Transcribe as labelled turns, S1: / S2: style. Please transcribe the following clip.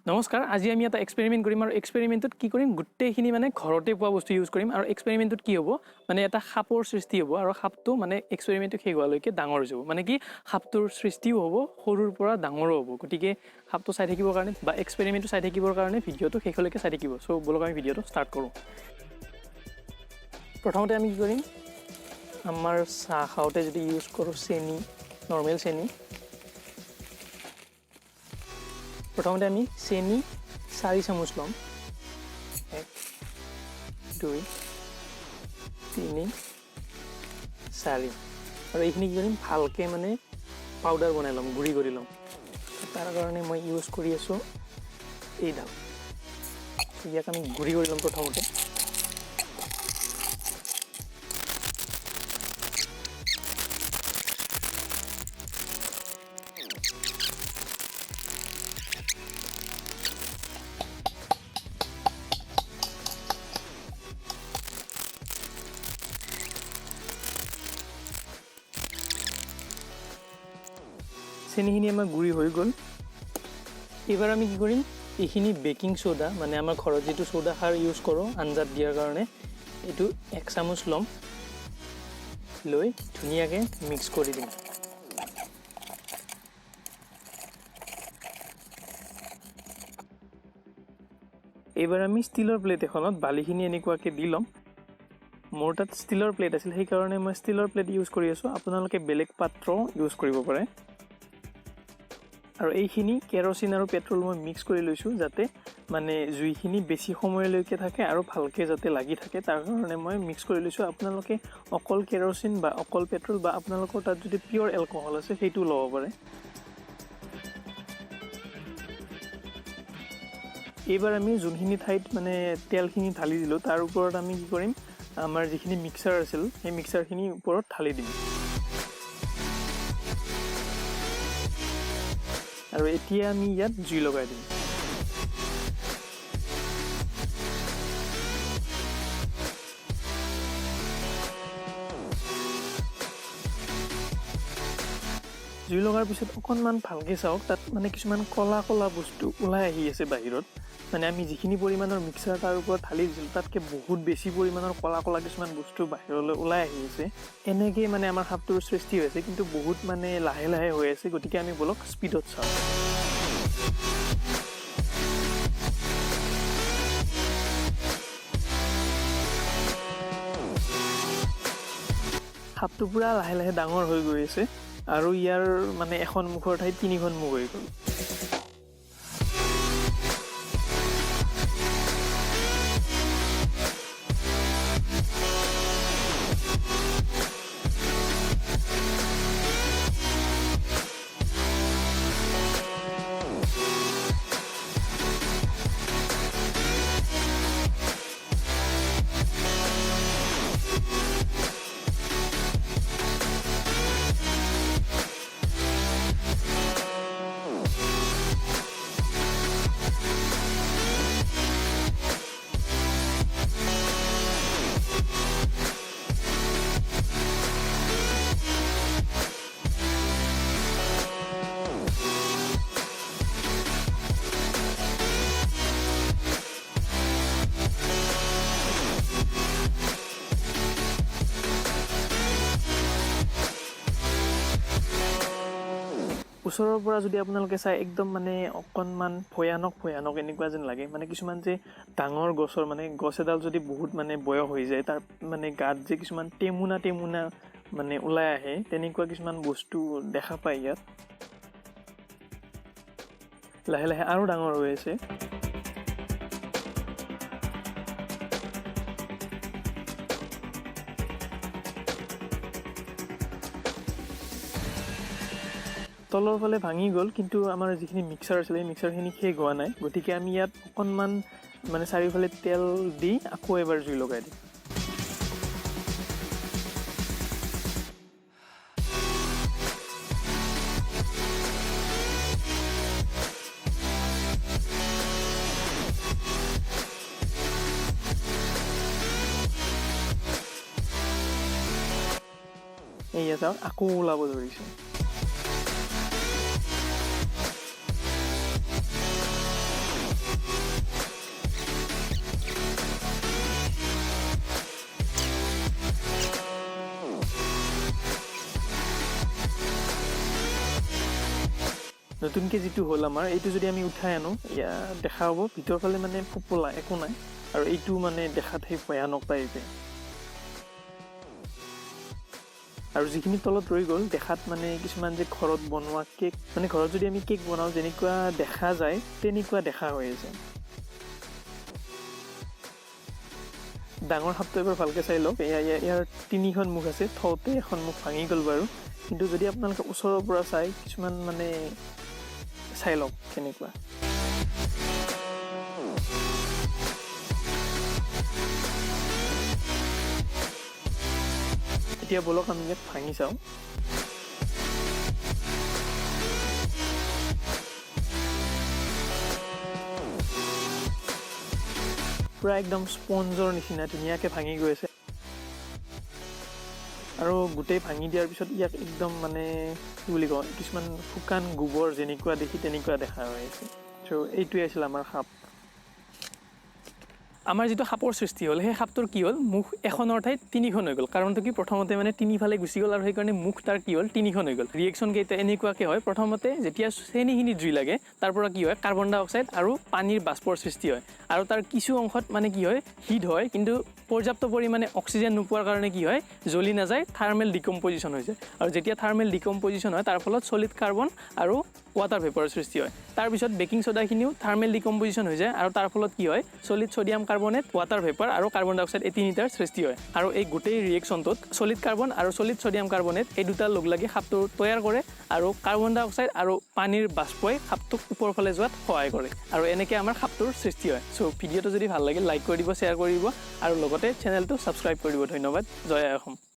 S1: নমস্কাৰ আজি আমি এটা এক্সপেৰিমেন্ট কৰিম আৰু এক্সপেৰিমেন্টত কি কৰিম গুটেইখিনি মানে ঘৰতে পোৱা বস্তু ইউজ কৰিম আৰু এক্সপেৰিমেন্টত কি হ'ব মানে এটা সাপৰ সৃষ্টি হ'ব আৰু সাপটো মানে এক্সপেৰিমেন্টটো শেষ হোৱালৈকে ডাঙৰ হৈ যাব মানে কি সাপটোৰ সৃষ্টিও হ'ব সৰুৰ পৰা ডাঙৰো হ'ব গতিকে সাপটো চাই থাকিবৰ কাৰণে বা এক্সপেৰিমেন্টটো চাই থাকিবৰ কাৰণে ভিডিঅ'টো শেষলৈকে চাই থাকিব সো বলক আমি ভিডিঅ'টো ষ্টাৰ্ট কৰোঁ প্ৰথমতে আমি কি কৰিম আমাৰ চাহ খাওঁতে যদি ইউজ কৰোঁ চেনি নৰ্মেল চেনি প্ৰথমতে আমি চেনি 4 চামুচ লম 1 2 3 4 আৰু এইখিনি কি কৰিম ভালকে মানে পাউডাৰ বনাই লম গুড়ি কৰি লম তাৰ কাৰণে মই ইউজ কৰি আছো এই ডাল ইয়াক আমি গুড়ি কৰি লম প্ৰথমতে চেনিখিনি আমাৰ গুড়ি হৈ গ'ল এবাৰ আমি কি কৰিম এইখিনি বেকিং সোডা মানে আমাৰ ঘৰত যেটো সোডা খাৰ ইউজ কৰো আঞ্জাত দিয়াৰ কাৰণে এটো 1 চামুচ লম লৈ ধুনিয়াকে মিক্স কৰি দিম এবাৰ আমি ষ্টিলৰ প্লেট এখনত বালিখিনি এনেকুৱাকে দি লম মোৰ তাত ষ্টিলৰ প্লেট আছিল সেই কাৰণে মই ষ্টিলৰ প্লেট ইউজ কৰি আছো আপোনালোকে বেলেগ পাত্ৰ ইউজ কৰিব পাৰে আৰু এইখিনি কেৰোচিন আৰু পেট্ৰল মই মিক্স কৰি লৈছো যাতে মানে জুইখিনি বেছি সময়লৈকে থাকে আৰু ভালকে যাতে লাগি থাকে তাৰ কাৰণে মই মিক্স কৰি লৈছো আপোনালোকে অকল কেৰোচিন বা অকল পেট্ৰল বা আপোনালোকৰ তাত যদি পিওৰ এলকহল আছে সেইটো লব পাৰে এবাৰ আমি যোনখিনি ঠাইত মানে তেলখিনি ঢালি দিলো তাৰ ওপৰত আমি কি কৰিম আমাৰ যিখিনি মিক্সাৰ আছিল সেই মিক্সাৰখিনি ওপৰত ঢালি দিম আৰু এতিয়া আমি ইয়াত জুই লগাই দিম জুই লগাৰ পিছত অকনমান ভালকে চাওক তাত মানে কিছুমান কলা কলা বস্তু ওলাই আহি আছে বাহিৰত মানে আমি যিখিনি পৰিমাণৰ মিক্সাৰ তাৰ ওপৰত ঢালি দিছিল তাতকে বহুত বেছি পৰিমাণৰ কলা কলা কিছুমান বস্তু বাহিৰলৈ ওলাই আহি আছে এনেকৈ মানে আমাৰ সাপটোৰ সৃষ্টি হৈছে কিন্তু বহুত মানে লাহে লাহে হৈ আছে গতিকে আমি বলক স্পিডত চাওঁ সাপটো পুৰা লাহে লাহে ডাঙৰ হৈ গৈ আছে আৰু ইয়াৰ মানে এখন মুখৰ ঠাইত তিনিখন মুখ হৈ গ'ল ওচৰৰ পৰা যদি আপোনালোকে চাই একদম মানে অকনমান ভয়ানক এনেকুৱা যেন লাগে মানে কিছুমান যে ডাঙৰ গছৰ মানে গছ এডাল যদি বহুত মানে বয়স হৈ যায় তাৰ মানে গাত যে কিছুমান টেমুনা মানে ওলাই আহে তেনেকুৱা কিছুমান বস্তু দেখা পায় ইয়াত লাহে লাহে আৰু ডাঙৰ হৈ আছে তলৰ ফালে ভাঙি গ'ল কিন্তু আমাৰ যিখিনি মিক্সাৰ আছিল এই মিক্সাৰখিনি শেষ হোৱা নাই গতিকে আমি ইয়াত অকনমান মানে চাৰিওফালে তেল দি আকৌ এবাৰ জুই লগাই দিম এইয়া চাওক আকৌ ওলাব ধৰিছে নতুনকৈ যিটো হ'ল আমাৰ এইটো যদি আমি উঠাই আনো ইয়া দেখা হ'ব ভিতৰ ফালে মানে ফোপোলা একো নাই আৰু এইটো মানে দেখাত সেই ভয়ানক টাইপে আৰু যিখিনি তলত ৰৈ গ'ল দেখাত মানে কিছুমান যে ঘৰত বনোৱা কেক মানে ঘৰত যদি আমি কেক বনাওঁ যেনেকুৱা দেখা যায় তেনেকুৱা দেখা হৈ আছে ডাঙৰ সাপটো এবাৰ ভালকৈ চাই লওক ইয়াৰ 3খন মুখ আছে থওঁতে এখন মুখ ভাঙি গ'ল বাৰু কিন্তু যদি আপোনালোকে ওচৰৰ পৰা চাই কিছুমান মানে চাই লওক কেনেকুৱা এতিয়া বলক আমি ইয়াক ভাঙি চাওঁ পুৰা একদম স্পঞ্জৰ নিচিনা ধুনীয়াকৈ ভাঙি গৈ আছে আৰু গোটেই ভাঙি দিয়াৰ পিছত ইয়াক একদম মানে কি বুলি কওঁ কিছুমান শুকান গোবৰ যেনেকুৱা দেখি তেনেকুৱা দেখা হৈ আছে চ' এইটোৱে আছিল আমাৰ সাপ আমাৰ যিটো সাপৰ সৃষ্টি হ'ল সেই সাপটোৰ কি হ'ল মুখ এখনৰ ঠাইত 3খন হৈ গ'ল কাৰণটো কি প্ৰথমতে মানে 3ফালে গুচি গ'ল আৰু সেইকাৰণে মুখ তাৰ কি হ'ল 3খন হৈ গ'ল ৰিয়েকশ্যন কেইটা এনেকুৱাকৈ হয় প্ৰথমতে যেতিয়া চেনিখিনি জুই লাগে তাৰ পৰা কি হয় কাৰ্বন ডাই অক্সাইড আৰু পানীৰ বাষ্পৰ সৃষ্টি হয় আৰু তাৰ কিছু অংশত মানে কি হয় হিট হয় কিন্তু পৰ্যাপ্ত পৰিমাণে অক্সিজেন নোপোৱাৰ কাৰণে কি হয় জ্বলি নাযায় থাৰ্মেল ডিকম্পজিশ্যন হৈ যায় আৰু যেতিয়া থাৰ্মেল ডিকম্পজিশ্যন হয় তাৰ ফলত সলিড কাৰ্বন আৰু ৱাটাৰ ভেপৰৰ সৃষ্টি হয় তাৰপিছত বেকিং সোডাখিনিও থাৰ্মেল ডিকম্পজিশ্যন হৈ যায় আৰু তাৰ ফলত কি হয় সলিড সোডিয়াম কাৰ্বনেট ৱাটাৰ ভেপৰ আৰু কাৰ্বন ডাই অক্সাইড এই তিনিটাৰ সৃষ্টি হয় আৰু এই গোটেই ৰিয়েকশ্যনটোত সলিড কাৰ্বন আৰু সলিড সোডিয়াম কাৰ্বনেট এই দুটা লগ লাগি সাপটো তৈয়াৰ কৰে আৰু কাৰ্বন ডাই অক্সাইড আৰু পানীৰ বাষ্পই সাপটোক ওপৰ ফালে যোৱাত সহায় কৰে আৰু এনেকৈ আমাৰ সাপটোৰ সৃষ্টি হয় চ' ভিডিঅ'টো যদি ভাল লাগে লাইক কৰি দিব শ্বেয়াৰ কৰি দিব আৰু লগতে চেনেলটো ছাবস্ক্ৰাইব কৰি দিব ধন্যবাদ জয় অসম